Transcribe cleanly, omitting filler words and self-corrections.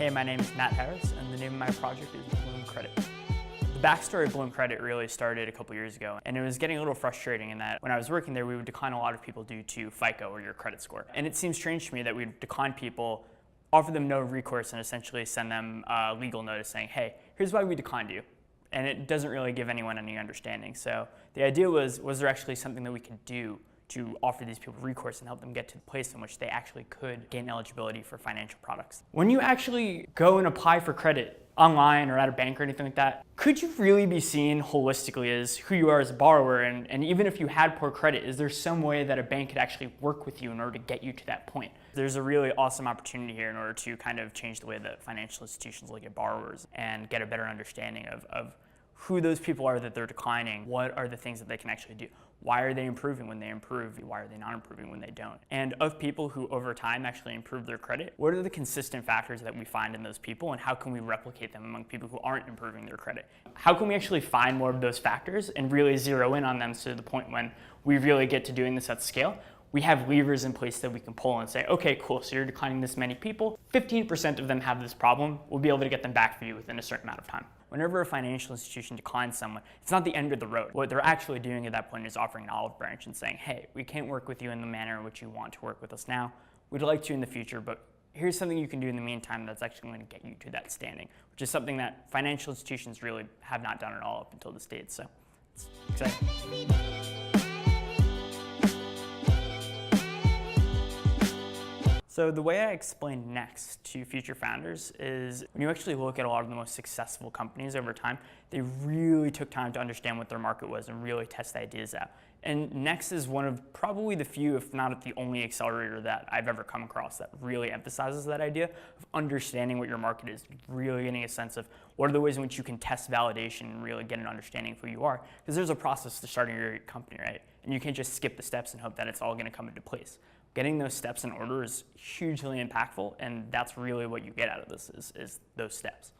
Hey, my name is Matt Harris, and the name of my project is Bloom Credit. The backstory of Bloom Credit really started a couple years ago, and it was getting a little frustrating in that when I was working there, we would decline a lot of people due to FICO or your credit score. And it seems strange to me that we'd decline people, offer them no recourse, and essentially send them a legal notice saying, hey, here's why we declined you. And it doesn't really give anyone any understanding. So the idea was there actually something that we could do to offer these people recourse and help them get to the place in which they actually could gain eligibility for financial products? When you actually go and apply for credit online or at a bank or anything like that, could you really be seen holistically as who you are as a borrower? And even if you had poor credit, is there some way that a bank could actually work with you in order to get you to that point? There's a really awesome opportunity here in order to kind of change the way that financial institutions look at borrowers and get a better understanding of who those people are that they're declining, what are the things that they can actually do. Why are they improving when they improve? Why are they not improving when they don't? And of people who over time actually improve their credit, what are the consistent factors that we find in those people, and how can we replicate them among people who aren't improving their credit? How can we actually find more of those factors and really zero in on them to the point when we really get to doing this at scale? We have levers in place that we can pull and say, okay, cool, so you're declining this many people, 15% of them have this problem, we'll be able to get them back for you within a certain amount of time. Whenever a financial institution declines someone, it's not the end of the road. What they're actually doing at that point is offering an olive branch and saying, hey, we can't work with you in the manner in which you want to work with us now. We'd like to in the future, but here's something you can do in the meantime that's actually going to get you to that standing, which is something that financial institutions really have not done at all up until this date. So it's exciting. So the way I explain Nextt to future founders is when you actually look at a lot of the most successful companies over time, they really took time to understand what their market was and really test ideas out. And Nextt is one of probably the few, if not the only accelerator that I've ever come across that really emphasizes that idea of understanding what your market is, really getting a sense of what are the ways in which you can test validation and really get an understanding of who you are. Because there's a process to starting your company, right? And you can't just skip the steps and hope that it's all going to come into place. Getting those steps in order is hugely impactful, and that's really what you get out of this is those steps.